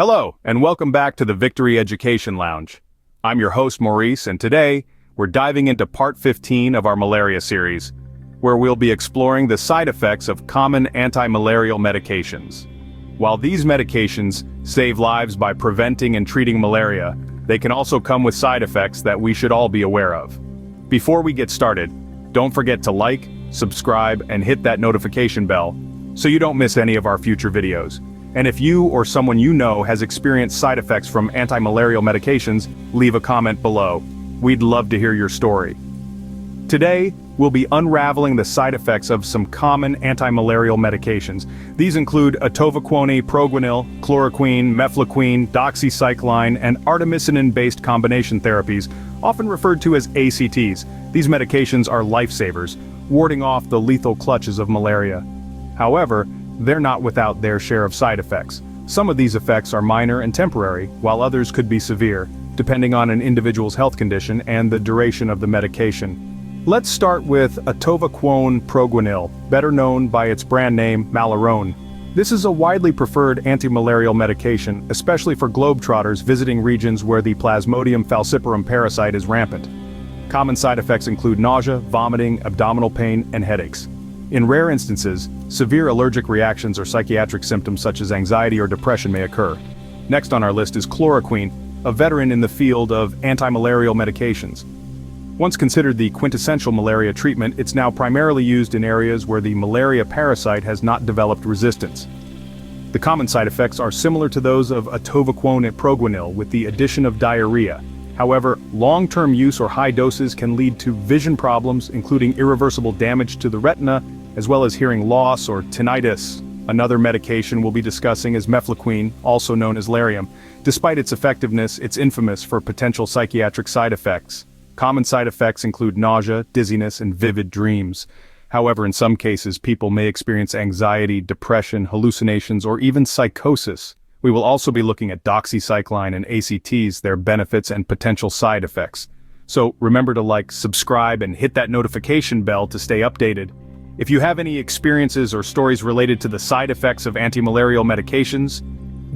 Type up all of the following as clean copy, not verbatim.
Hello, and welcome back to the Victory Education Lounge. I'm your host, Maurice, and today, we're diving into part 15 of our malaria series, where we'll be exploring the side effects of common anti-malarial medications. While these medications save lives by preventing and treating malaria, they can also come with side effects that we should all be aware of. Before we get started, don't forget to like, subscribe, and hit that notification bell so you don't miss any of our future videos. And if you or someone you know has experienced side effects from anti-malarial medications, leave a comment below. We'd love to hear your story. Today, we'll be unraveling the side effects of some common anti-malarial medications. These include Atovaquone-Proguanil, Chloroquine, Mefloquine, doxycycline, and artemisinin-based combination therapies, often referred to as ACTs. These medications are lifesavers, warding off the lethal clutches of malaria. However, they're not without their share of side effects. Some of these effects are minor and temporary, while others could be severe, depending on an individual's health condition and the duration of the medication. Let's start with Atovaquone-Proguanil, better known by its brand name Malarone. This is a widely preferred anti-malarial medication, especially for globetrotters visiting regions where the Plasmodium falciparum parasite is rampant. Common side effects include nausea, vomiting, abdominal pain, and headaches. In rare instances, severe allergic reactions or psychiatric symptoms such as anxiety or depression may occur. Next on our list is Chloroquine, a veteran in the field of anti-malarial medications. Once considered the quintessential malaria treatment, it's now primarily used in areas where the malaria parasite has not developed resistance. The common side effects are similar to those of Atovaquone-Proguanil with the addition of diarrhea. However, long-term use or high doses can lead to vision problems, including irreversible damage to the retina, as well as hearing loss or tinnitus. Another medication we'll be discussing is Mefloquine, also known as Lariam. Despite its effectiveness, it's infamous for potential psychiatric side effects. Common side effects include nausea, dizziness, and vivid dreams. However, in some cases, people may experience anxiety, depression, hallucinations, or even psychosis. We will also be looking at doxycycline and ACTs, their benefits and potential side effects. So remember to like, subscribe, and hit that notification bell to stay updated. If you have any experiences or stories related to the side effects of anti-malarial medications,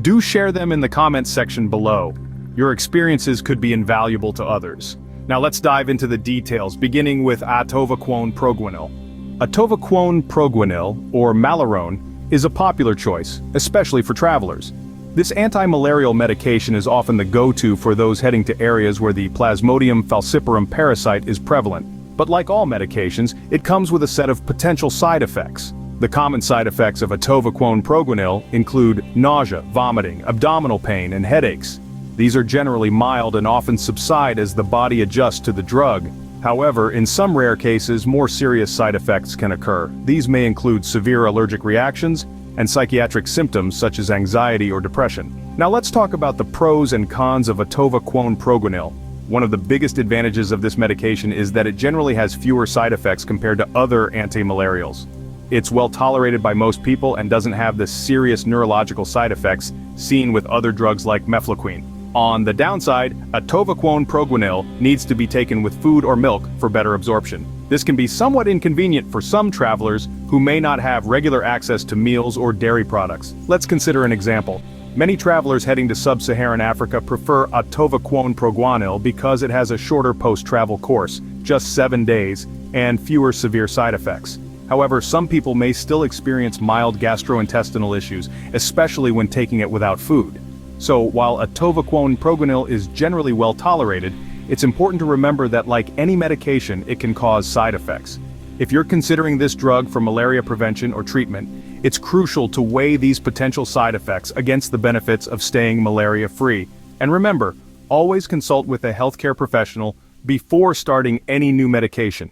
do share them in the comments section below. Your experiences could be invaluable to others. Now let's dive into the details, beginning with Atovaquone-Proguanil. Atovaquone-Proguanil, or Malarone, is a popular choice, especially for travelers. This anti-malarial medication is often the go-to for those heading to areas where the Plasmodium falciparum parasite is prevalent. But like all medications, it comes with a set of potential side effects. The common side effects of Atovaquone-Proguanil include nausea, vomiting, abdominal pain, and headaches. These are generally mild and often subside as the body adjusts to the drug. However, in some rare cases, more serious side effects can occur. These may include severe allergic reactions and psychiatric symptoms such as anxiety or depression. Now let's talk about the pros and cons of Atovaquone-Proguanil. One of the biggest advantages of this medication is that it generally has fewer side effects compared to other anti-malarials. It's well tolerated by most people and doesn't have the serious neurological side effects seen with other drugs like Mefloquine. On the downside, Atovaquone-Proguanil needs to be taken with food or milk for better absorption. This can be somewhat inconvenient for some travelers who may not have regular access to meals or dairy products. Let's consider an example. Many travelers heading to sub-Saharan Africa prefer Atovaquone-Proguanil because it has a shorter post-travel course, just 7 days, and fewer severe side effects. However, some people may still experience mild gastrointestinal issues, especially when taking it without food. So, while Atovaquone-Proguanil is generally well tolerated, it's important to remember that like any medication, it can cause side effects. If you're considering this drug for malaria prevention or treatment, it's crucial to weigh these potential side effects against the benefits of staying malaria-free. And remember, always consult with a healthcare professional before starting any new medication.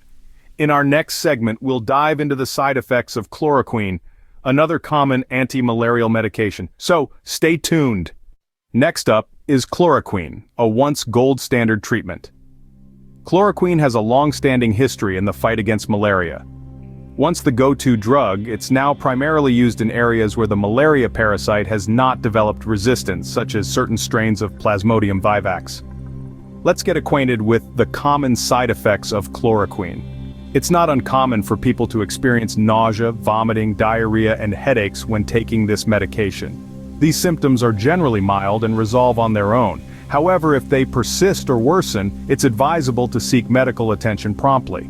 In our next segment, we'll dive into the side effects of Chloroquine, another common anti-malarial medication. So, stay tuned. Next up is Chloroquine, a once gold standard treatment. Chloroquine has a long-standing history in the fight against malaria. Once the go-to drug, it's now primarily used in areas where the malaria parasite has not developed resistance, such as certain strains of Plasmodium vivax. Let's get acquainted with the common side effects of chloroquine. It's not uncommon for people to experience nausea, vomiting, diarrhea, and headaches when taking this medication. These symptoms are generally mild and resolve on their own. However, if they persist or worsen, it's advisable to seek medical attention promptly.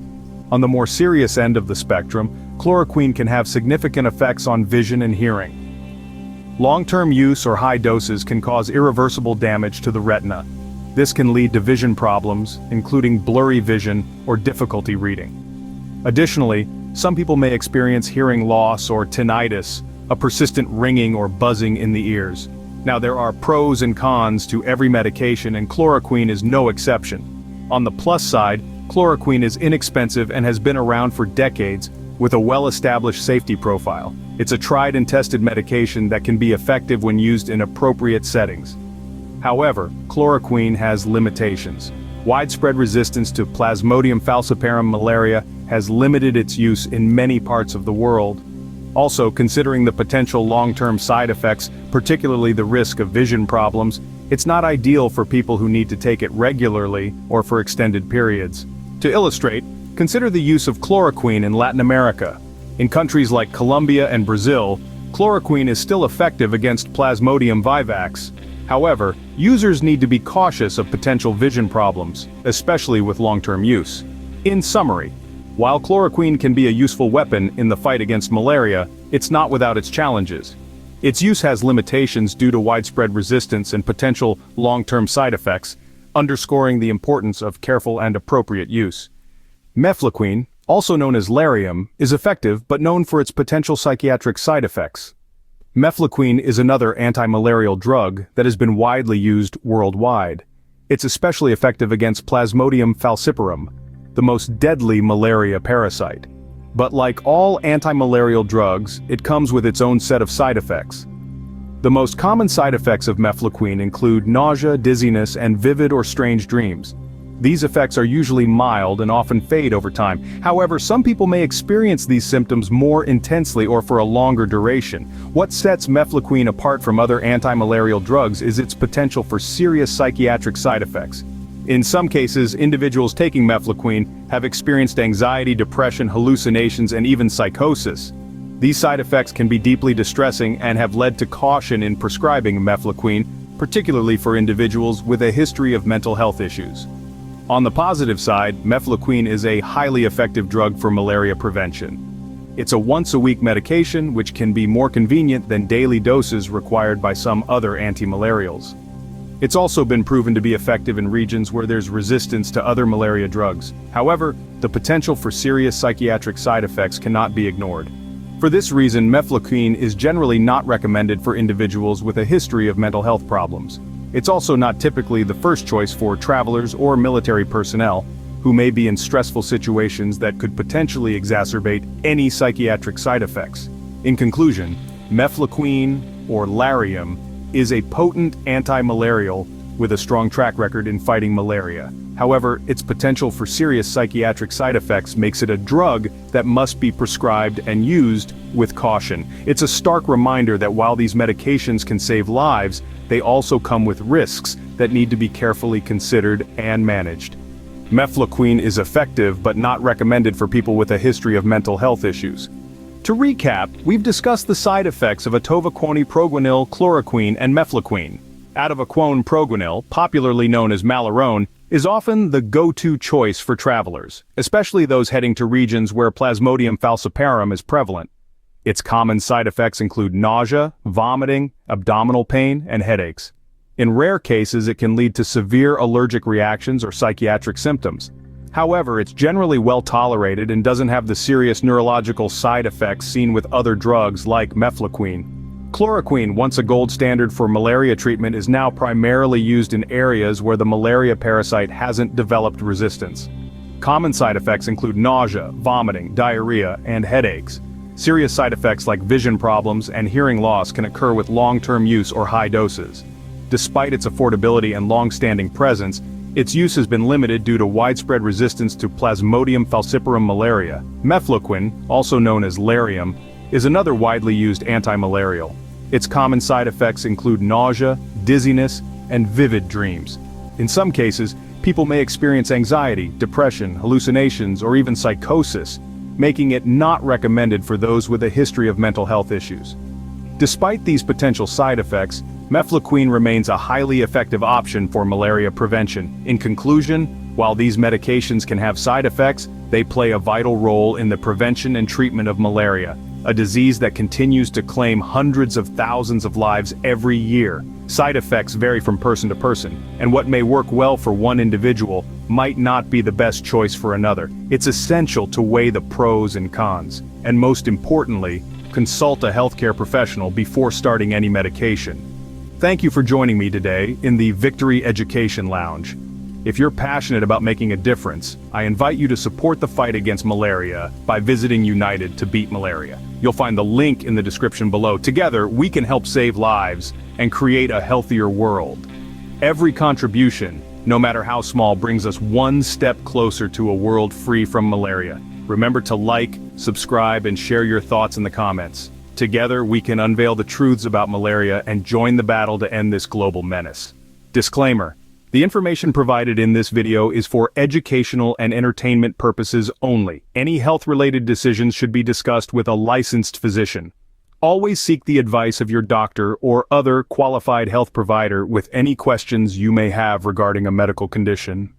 On the more serious end of the spectrum, chloroquine can have significant effects on vision and hearing. Long-term use or high doses can cause irreversible damage to the retina. This can lead to vision problems, including blurry vision or difficulty reading. Additionally, some people may experience hearing loss or tinnitus, a persistent ringing or buzzing in the ears. Now, there are pros and cons to every medication, and chloroquine is no exception. On the plus side, chloroquine is inexpensive and has been around for decades, with a well-established safety profile. It's a tried and tested medication that can be effective when used in appropriate settings. However, chloroquine has limitations. Widespread resistance to Plasmodium falciparum malaria has limited its use in many parts of the world. Also, considering the potential long-term side effects, particularly the risk of vision problems, it's not ideal for people who need to take it regularly or for extended periods. To illustrate, consider the use of chloroquine in Latin America. In countries like Colombia and Brazil, chloroquine is still effective against Plasmodium vivax. However, users need to be cautious of potential vision problems, especially with long-term use. In summary, while chloroquine can be a useful weapon in the fight against malaria, it's not without its challenges. Its use has limitations due to widespread resistance and potential long-term side effects, underscoring the importance of careful and appropriate use. Mefloquine, also known as Lariam, is effective but known for its potential psychiatric side effects. Mefloquine is another antimalarial drug that has been widely used worldwide. It's especially effective against Plasmodium falciparum, the most deadly malaria parasite. But like all antimalarial drugs, it comes with its own set of side effects. The most common side effects of mefloquine include nausea, dizziness, and vivid or strange dreams. These effects are usually mild and often fade over time. However, some people may experience these symptoms more intensely or for a longer duration. What sets mefloquine apart from other antimalarial drugs is its potential for serious psychiatric side effects. In some cases, individuals taking mefloquine have experienced anxiety, depression, hallucinations, and even psychosis. These side effects can be deeply distressing and have led to caution in prescribing mefloquine, particularly for individuals with a history of mental health issues. On the positive side, mefloquine is a highly effective drug for malaria prevention. It's a once-a-week medication which can be more convenient than daily doses required by some other antimalarials. It's also been proven to be effective in regions where there's resistance to other malaria drugs. However, the potential for serious psychiatric side effects cannot be ignored. For this reason, mefloquine is generally not recommended for individuals with a history of mental health problems. It's also not typically the first choice for travelers or military personnel who may be in stressful situations that could potentially exacerbate any psychiatric side effects. In conclusion, mefloquine, or Lariam, is a potent antimalarial with a strong track record in fighting malaria. However, its potential for serious psychiatric side effects makes it a drug that must be prescribed and used with caution. It's a stark reminder that while these medications can save lives, they also come with risks that need to be carefully considered and managed. Mefloquine is effective but not recommended for people with a history of mental health issues. To recap, we've discussed the side effects of Atovaquone-Proguanil, chloroquine, and mefloquine. Atovaquone-Proguanil, popularly known as Malarone, is often the go-to choice for travelers, especially those heading to regions where Plasmodium falciparum is prevalent. Its common side effects include nausea, vomiting, abdominal pain, and headaches. In rare cases, it can lead to severe allergic reactions or psychiatric symptoms. However, it's generally well tolerated and doesn't have the serious neurological side effects seen with other drugs like mefloquine. Chloroquine, once a gold standard for malaria treatment, is now primarily used in areas where the malaria parasite hasn't developed resistance. Common side effects include nausea, vomiting, diarrhea, and headaches. Serious side effects like vision problems and hearing loss can occur with long-term use or high doses. Despite its affordability and long-standing presence, its use has been limited due to widespread resistance to Plasmodium falciparum malaria. Mefloquine, also known as Lariam, is another widely used antimalarial. Its common side effects include nausea, dizziness, and vivid dreams. In some cases, people may experience anxiety, depression, hallucinations, or even psychosis, making it not recommended for those with a history of mental health issues. Despite these potential side effects, Mefloquine remains a highly effective option for malaria prevention. In conclusion, while these medications can have side effects, they play a vital role in the prevention and treatment of malaria, a disease that continues to claim hundreds of thousands of lives every year. Side effects vary from person to person, and what may work well for one individual might not be the best choice for another. It's essential to weigh the pros and cons, and most importantly, consult a healthcare professional before starting any medication. Thank you for joining me today in the Victory Education Lounge. If you're passionate about making a difference, I invite you to support the fight against malaria by visiting United to Beat Malaria. You'll find the link in the description below. Together, we can help save lives and create a healthier world. Every contribution, no matter how small, brings us one step closer to a world free from malaria. Remember to like, subscribe, and share your thoughts in the comments. Together, we can unveil the truths about malaria and join the battle to end this global menace. Disclaimer: the information provided in this video is for educational and entertainment purposes only. Any health-related decisions should be discussed with a licensed physician. Always seek the advice of your doctor or other qualified health provider with any questions you may have regarding a medical condition.